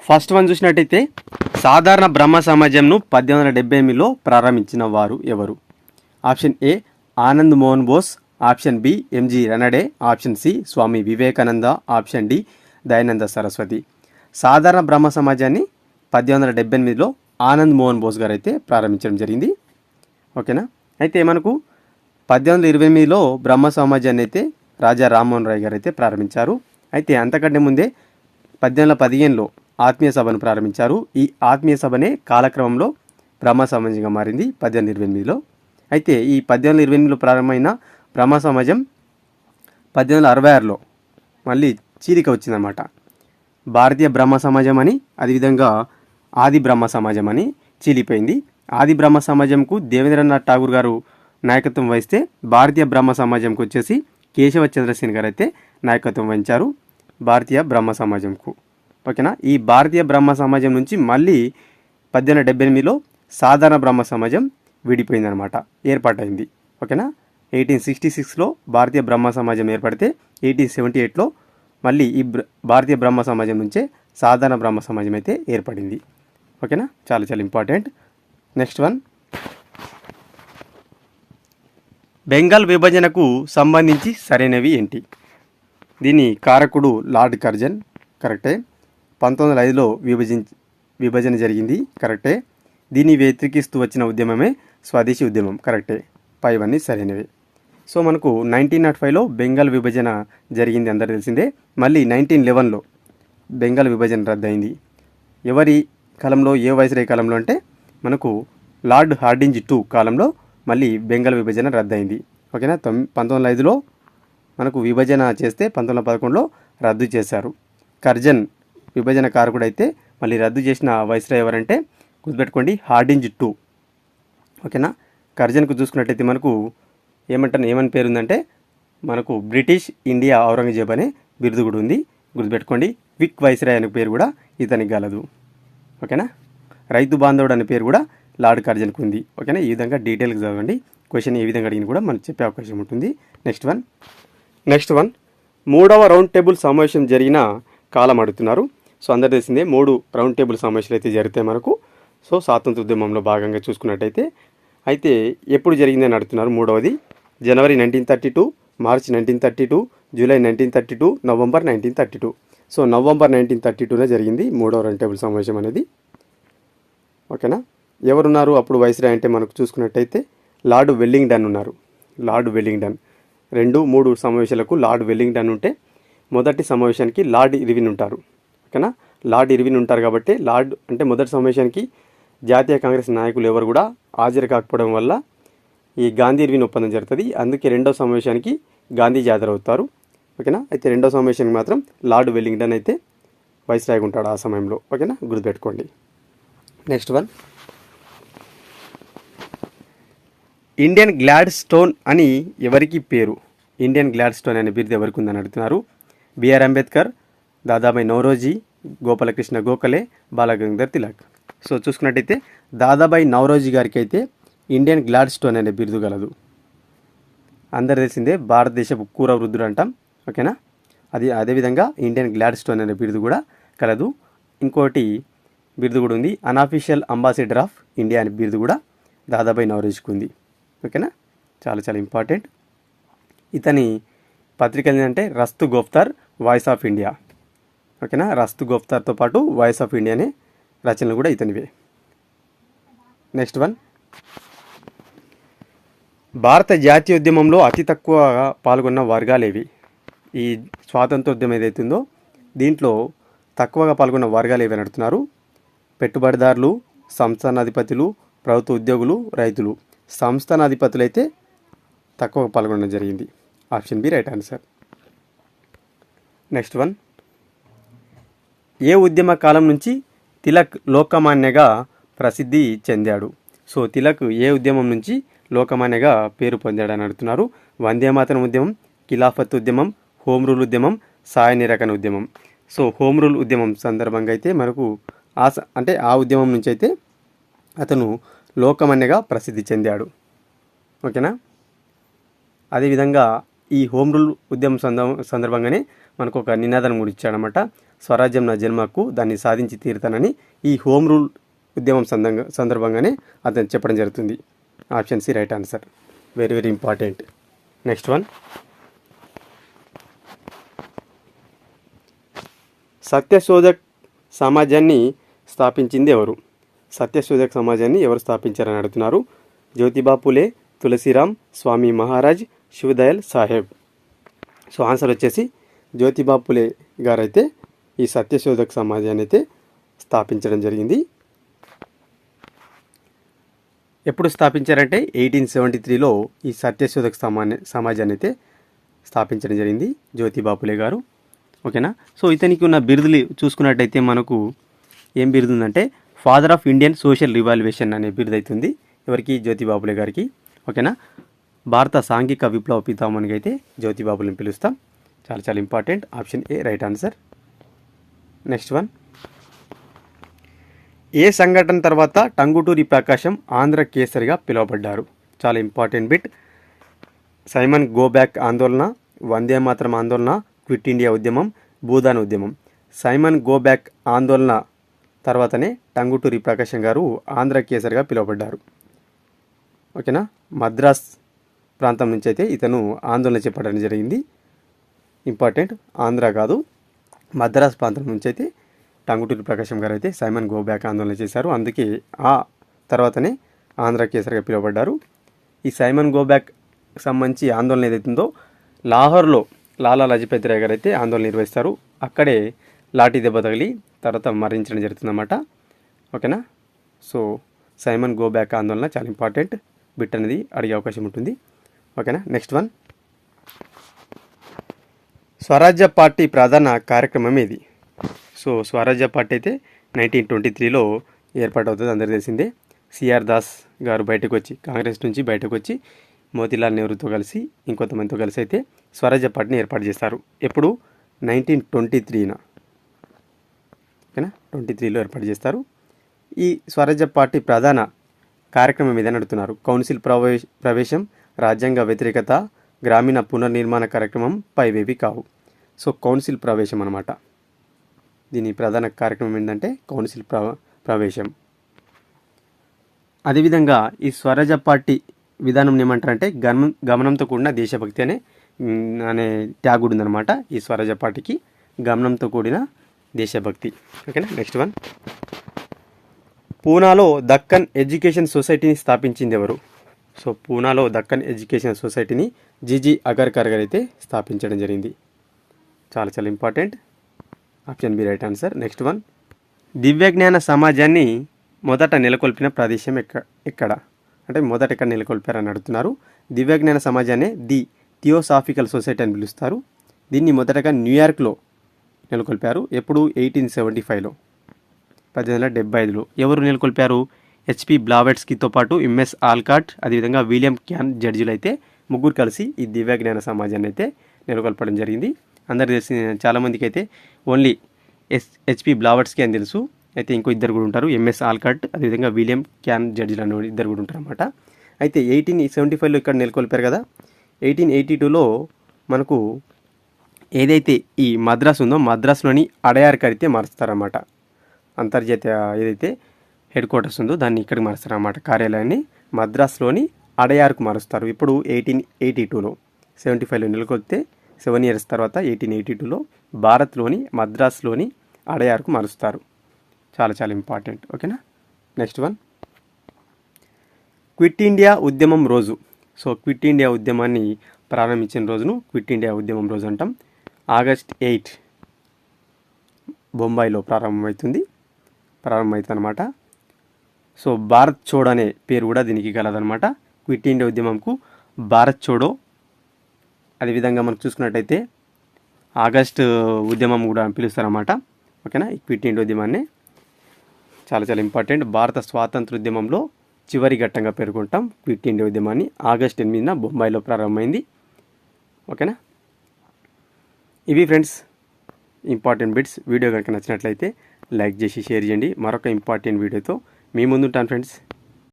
First one చూసినట్టయితే సాధారణ బ్రహ్మ సమాజంను 1878లో ప్రారంభించిన వారు ఎవరు? Option A Anand Mohan Bose, option B M G Ranade, option C Swami Vivekananda, option D Dayananda Saraswati. సాధారణ బ్రహ్మ సమాజాన్ని 1878లో ఆనంద్ మోహన్ బోస్ గారు అయితే ప్రారంభించడం జరిగింది. ఓకేనా. అయితే మనకు 1828లో బ్రహ్మ సమాజాన్ని అయితే రాజా రామ్మోహన్ రాయ్ గారు అయితే ప్రారంభించారు. అయితే అంతకంటే ముందే 1815లో ఆత్మీయ సభను ప్రారంభించారు. ఈ ఆత్మీయ సభనే కాలక్రమంలో బ్రహ్మ సమాజంగా మారింది 1828లో. అయితే ఈ 1828లో ప్రారంభమైన బ్రహ్మ సమాజం 1866లో మళ్ళీ చీలిక వచ్చిందన్నమాట. భారతీయ బ్రహ్మ సమాజం అని, అదేవిధంగా ఆది బ్రహ్మ సమాజం అని చీలిపోయింది. ఆది బ్రహ్మ సమాజంకు దేవేంద్రనాథ్ ఠాగూర్ గారు నాయకత్వం వహిస్తే, భారతీయ బ్రహ్మ సమాజంకు వచ్చేసి కేశవ చంద్రసేన్ గారు అయితే నాయకత్వం వహించారు భారతీయ బ్రహ్మ సమాజంకు. ఓకేనా. ఈ భారతీయ బ్రహ్మ సమాజం నుంచి మళ్ళీ 1878లో సాధారణ బ్రహ్మ సమాజం విడిపోయిందనమాట, ఏర్పాటైంది. ఓకేనా. 1866లో భారతీయ బ్రహ్మ సమాజం ఏర్పడితే 1878లో మళ్ళీ ఈ భారతీయ బ్రహ్మ సమాజం నుంచే సాధారణ బ్రహ్మ సమాజం అయితే ఏర్పడింది. ఓకేనా. చాలా చాలా ఇంపార్టెంట్. నెక్స్ట్ వన్, బెంగాల్ విభజనకు సంబంధించి సరైనవి ఏంటి? దీని కారకుడు లార్డ్ కర్జన్, కరెక్టే. 1905లో విభజన జరిగింది, కరెక్టే. దీన్ని వ్యతిరేకిస్తూ వచ్చిన ఉద్యమమే స్వదేశీ ఉద్యమం, కరెక్టే. పైవన్నీ సరైనవే. సో మనకు 1905లో బెంగాల్ విభజన జరిగింది, అందరూ తెలిసిందే. మళ్ళీ 1911లో బెంగాల్ విభజన రద్దయింది. ఎవరి కాలంలో, ఏ వైస్రాయ్ కాలంలో అంటే మనకు లార్డ్ హార్డింజ్ 2 కాలంలో మళ్ళీ బెంగాల్ విభజన రద్దయింది. ఓకేనా. 1905లో మనకు విభజన చేస్తే 1911లో రద్దు చేశారు. కర్జన్ విభజన కారకుడైతే మళ్ళీ రద్దు చేసిన వైస్రాయ్ ఎవరంటే గుర్తుపెట్టుకోండి, హార్డింజ్ 2. ఓకేనా. కర్జన్కు చూసుకున్నట్టయితే మనకు ఏమని పేరు ఉందంటే మనకు బ్రిటిష్ ఇండియా ఔరంగజేబ్ అనే బిరుదు కూడా ఉంది, గుర్తుపెట్టుకోండి. క్విక్ వైస్రాయ్ అనే పేరు కూడా ఇతనికి గలదు. ఓకేనా. రైతు బాంధవుడు అనే పేరు కూడా లార్డ్ కర్జన్కు ఉంది. ఓకేనా. ఈ విధంగా డీటెయిల్గా చదవండి. క్వశ్చన్ ఏ విధంగా అడిగిన కూడా మనకు చెప్పే అవకాశం ఉంటుంది. నెక్స్ట్ వన్, 3వ రౌండ్ టేబుల్ సమావేశం జరిగిన కాలం అడుగుతున్నారు. సో అందరు తెలిసిందే 3 రౌండ్ టేబుల్ సమావేశాలు అయితే జరుగుతాయి మనకు. సో స్వాతంత్ర ఉద్యమంలో భాగంగా చూసుకున్నట్టయితే అయితే ఎప్పుడు జరిగిందని అడుగుతున్నారు. 3వది జనవరి 1932, March 1932, July 1932, November 1932. So November 1932నే జరిగింది 3వ రౌండ్ టేబుల్ సమావేశం అనేది. ఓకేనా. ఎవరున్నారు అప్పుడు వైస్రాయ్ అంటే మనకు చూసుకున్నట్టయితే లార్డ్ వెల్లింగ్టన్ ఉన్నారు. లార్డ్ వెల్లింగ్టన్ 2, 3 సమావేశాలకు లార్డ్ వెల్లింగ్టన్ ఉంటే, మొదటి సమావేశానికి లార్డ్ ఇర్విన్ ఉంటారు. ఓకేనా. లార్డ్ ఇర్విన్ ఉంటారు కాబట్టి లార్డ్ అంటే మొదటి సమావేశానికి జాతీయ కాంగ్రెస్ నాయకులు ఎవరు కూడా హాజరు కాకపోవడం వల్ల ఈ గాంధీ ఇర్విన్ ఒప్పందం జరుగుతుంది. అందుకే రెండవ సమావేశానికి గాంధీజీ హాజరవుతారు. ఓకేనా. అయితే రెండవ సమావేశానికి మాత్రం లార్డ్ వెల్లింగ్టన్ అయితే వైస్రాయ్ ఉంటాడు ఆ సమయంలో. ఓకేనా, గుర్తుపెట్టుకోండి. Next one, Indian glad stone అని ఎవరికి పేరు? ఇండియన్ గ్లాడ్ స్టోన్ అనే బిరుదు ఎవరికి ఉందని అడుగుతున్నారు. బిఆర్ అంబేద్కర్, దాదాబాయి నౌరోజీ, గోపాలకృష్ణ గోఖలే, బాలగంగాధర్ తిలక్. సో చూసుకున్నట్టయితే దాదాబాయి నౌరోజీ గారికి అయితే ఇండియన్ గ్లాడ్ స్టోన్ అనే బిరుదు గలదు. అందరు తెలిసిందే భారతదేశపు కూర వృద్ధుడు అంటాం. ఓకేనా. అదేవిధంగా ఇండియన్ గ్లాడ్ స్టోన్ అనే బిరుదు కూడా కలదు. ఇంకోటి బిరుదు కూడా ఉంది, అన్అఫీషియల్ అంబాసిడర్ ఆఫ్ ఇండియా అనే బిరుదు కూడా దాదాబాయి నౌరోజీకి ఉంది. ఓకేనా, చాలా చాలా ఇంపార్టెంట్. ఇతని పత్రికలు ఏంటంటే రస్తు గోఫ్తార్, వాయిస్ ఆఫ్ ఇండియా. ఓకేనా, రస్తు గోఫ్తార్తో పాటు వాయిస్ ఆఫ్ ఇండియా అనే రచనలు కూడా ఇతనివే. నెక్స్ట్ వన్, భారత జాతీయోద్యమంలో అతి తక్కువగా పాల్గొన్న వర్గాలేవి? ఈ స్వాతంత్రోద్యమం ఏదైతుందో దీంట్లో తక్కువగా పాల్గొన్న వర్గాలు ఏవి అని అడుగుతున్నారు. పెట్టుబడిదారులు, సంస్థానాధిపతులు, ప్రభుత్వ ఉద్యోగులు, రైతులు. సంస్థానాధిపతులు అయితే తక్కువగా పాల్గొనడం జరిగింది. Option B right answer. Next one, ఏ ఉద్యమ కాలం నుంచి తిలక్ లోకమాన్యగా ప్రసిద్ధి చెందాడు? సో తిలక్ ఏ ఉద్యమం నుంచి లోకమాన్యగా పేరు పొందాడని అడుగుతున్నారు. వందేమాతరం ఉద్యమం, ఖిలాఫత్ ఉద్యమం, హోమ్ రూల్ ఉద్యమం, సాయ నిరాకరణ ఉద్యమం. సో హోమ్ రూల్ ఉద్యమం సందర్భంగా అయితే మనకు ఆ ఉద్యమం నుంచి అయితే అతను లోకమాన్యగా ప్రసిద్ధి చెందాడు. ఓకేనా. అదేవిధంగా ఈ హోమ్ రూల్ ఉద్యమం సందర్భంగానే మనకు ఒక నినాదం కూడా ఇచ్చాడనమాట. స్వరాజ్యం నా జన్మకు, దాన్ని సాధించి తీరుతానని ఈ హోమ్ రూల్ ఉద్యమం సందర్భంగానే అతను చెప్పడం జరుగుతుంది. Option C right answer. Very very important. Next one, Satyashodhak సమాజాన్ని స్థాపించింది ఎవరు? సత్యశోధక్ సమాజాన్ని ఎవరు స్థాపించారని అడుగుతున్నారు. జ్యోతిబా పూలే, తులసిరామ్, స్వామి మహారాజ్, శివదయాల్ సాహెబ్. సో ఆన్సర్ వచ్చేసి జ్యోతిబా పూలే గారైతే ఈ సత్యశోధక్ సమాజాన్ని అయితే స్థాపించడం జరిగింది. ఎప్పుడు స్థాపించారంటే 1873లో ఈ సత్యశోధక్ సమాజాన్ని అయితే స్థాపించడం జరిగింది జ్యోతిబా పూలే గారు. ఓకేనా. సో ఇతనికి ఉన్న బిరుదులు చూసుకున్నట్టయితే మనకు ఏం బిరుదు ఉందంటే father of Indian social revolution అనే బిరుదు అవుతుంది. ఎవరికి? జ్యోతిబా పూలే గారికి. ఓకేనా. భారత సాంఘిక విప్లవ పితామహునిగా అయితే జ్యోతిబా పూలేని పిలుస్తాం. చాలా చాలా important. Option A right answer. Next one, ఏ సంఘటన తర్వాత టంగుటూరి ప్రకాశం ఆంధ్ర కేసరిగా పిలువబడ్డారు? చాలా important bit. Simon go back ఆందోళన, వందే మాతరం ఆందోళన, క్విట్ ఇండియా ఉద్యమం, భూదాన్ ఉద్యమం. సైమన్ గో బ్యాక్ ఆందోళన తర్వాతనే టంగుటూరి ప్రకాశం గారు ఆంధ్ర కేసరిగా పిలువబడ్డారు. ఓకేనా. మద్రాస్ ప్రాంతం నుంచి అయితే ఇతను ఆందోళన చేపట్టడం జరిగింది. ఇంపార్టెంట్, ఆంధ్ర కాదు, మద్రాస్ ప్రాంతం నుంచి అయితే టంగుటూరి ప్రకాశం గారు అయితే సైమన్ గో బ్యాక్ ఆందోళన చేశారు. అందుకే ఆ తర్వాతనే ఆంధ్ర కేసరిగా పిలువబడ్డారు. ఈ సైమన్ గో బ్యాక్ సంబంధించి ఆందోళన ఏదైతుందో లాహోర్లో లాలా లజపతి రాయ్ గారు అయితే ఆందోళన నిర్వహిస్తారు. అక్కడే లాఠీ దెబ్బ తగిలి తర్వాత మరణించడం జరుగుతుందన్నమాట. ఓకేనా. సో సైమన్ గో బ్యాక్ ఆందోళన చాలా ఇంపార్టెంట్ బిట్ అనేది అడిగే అవకాశం ఉంటుంది. ఓకేనా. నెక్స్ట్ వన్, స్వరాజ్య పార్టీ ప్రధాన కార్యక్రమం ఏది? సో స్వరాజ్య పార్టీ అయితే 1923లో ఏర్పాటవుతుంది, అందరికీ తెలిసిందే. సిఆర్ దాస్ గారు బయటకు వచ్చి, కాంగ్రెస్ నుంచి బయటకు వచ్చి మోతీలాల్ నెహ్రూతో కలిసి ఇంకొంతమందితో కలిసి అయితే స్వరాజ్య పార్టీని ఏర్పాటు చేస్తారు. ఎప్పుడు? 1923న. ఓకేనా. 23లో ఏర్పాటు చేస్తారు. ఈ స్వరాజ్య పార్టీ ప్రధాన కార్యక్రమం ఏదని అడుగుతున్నారు. కౌన్సిల్ ప్రవేశం, రాజ్యాంగ వ్యతిరేకత, గ్రామీణ పునర్నిర్మాణ కార్యక్రమం, పైవేవి కావు. సో కౌన్సిల్ ప్రవేశం అన్నమాట. దీని ప్రధాన కార్యక్రమం ఏంటంటే కౌన్సిల్ ప్రవేశం. అదేవిధంగా ఈ స్వరాజ్య పార్టీ విధానం ఏమంటారంటే గమనంతో కూడిన దేశభక్తి అనే ట్యాగ్ కూడా ఉందన్నమాట ఈ స్వరాజ్య పార్టీకి. గమనంతో కూడిన దేశభక్తి. ఓకేనా. నెక్స్ట్ వన్, పూనాలో దక్కన్ ఎడ్యుకేషన్ సొసైటీని స్థాపించింది ఎవరు? సో పూనాలో దక్కన్ ఎడ్యుకేషన్ సొసైటీని జీజీ అగర్కర్ గారు అయితే స్థాపించడం జరిగింది. చాలా చాలా important. Option B right answer. Next one, దివ్యజ్ఞాన సమాజాన్ని మొదట నెలకొల్పిన ప్రదేశం ఎక్కడ? అంటే మొదట ఎక్కడ నెలకొల్పారని అడుగుతున్నారు. దివ్యజ్ఞాన సమాజాన్ని ది థియోసాఫికల్ సొసైటీ అని పిలుస్తారు. దీన్ని మొదటగా న్యూయార్క్లో నెలకొల్పారు. ఎప్పుడు? 1875లో, 1875లో. ఎవరు నెలకొల్పారు? హెచ్పి బ్లావెట్స్కీతో పాటు ఎంఎస్ ఆల్కాట్, అదేవిధంగా విలియం క్యాన్ జడ్జిలు అయితే ముగ్గురు కలిసి ఈ దివ్యజ్ఞాన సమాజాన్ని అయితే నెలకొల్పడం జరిగింది. అందరికీ తెలిసి చాలామందికి అయితే ఓన్లీ హెచ్పి బ్లావెట్స్కీ అని తెలుసు. అయితే ఇంకో ఇద్దరు కూడా ఉంటారు, ఎంఎస్ ఆల్కాట్, అదేవిధంగా విలియం క్యాన్ జడ్జిలు అనే ఇద్దరు కూడా ఉంటారు అన్నమాట. అయితే 1875లో ఇక్కడ నెలకొల్పారు కదా. 1882లో మనకు ఏదైతే ఈ మద్రాసు ఉందో మద్రాసులోని అడయార్కి అయితే మారుస్తారన్నమాట. అంతర్జాతీయ ఏదైతే హెడ్ క్వార్టర్స్ ఉందో దాన్ని ఇక్కడికి మారుస్తారన్నమాట. కార్యాలయాన్ని మద్రాసులోని అడయార్కు మారుస్తారు. ఇప్పుడు 1882లో, 75లో నెలకొల్పితే 7 years తర్వాత 1882లో భారత్లోని మద్రాసులోని అడయార్కు మారుస్తారు. చాలా చాలా ఇంపార్టెంట్. ఓకేనా. నెక్స్ట్ వన్, క్విట్ ఇండియా ఉద్యమం రోజు. సో క్విట్ ఇండియా ఉద్యమాన్ని ప్రారంభించిన రోజును క్విట్ ఇండియా ఉద్యమం రోజు అంటాం. August 8 బొంబాయిలో ప్రారంభమవుతుంది అన్నమాట. సో భారత్ చోడో అనే పేరు కూడా దీనికి కలదనమాట. క్విట్ ఇండియా ఉద్యమంకు భారత్ చోడో, అదేవిధంగా మనం చూసుకున్నట్టయితే ఆగస్ట్ ఉద్యమం కూడా పిలుస్తారన్నమాట. ఓకేనా. ఈ క్విట్ ఇండియా ఉద్యమాన్ని చాలా చాలా ఇంపార్టెంట్. భారత స్వాతంత్రోద్యమంలో చివరి ఘట్టంగా పేర్కొంటాం క్విట్ ఇండియా ఉద్యమాన్ని. August 8న బొంబాయిలో ప్రారంభమైంది. ఓకేనా. ఇవి ఫ్రెండ్స్ ఇంపార్టెంట్ బిట్స్. వీడియో కనుక నచ్చినట్లయితే లైక్ చేసి షేర్ చేయండి. మరొక ఇంపార్టెంట్ వీడియోతో మీ ముందుంటాను ఫ్రెండ్స్.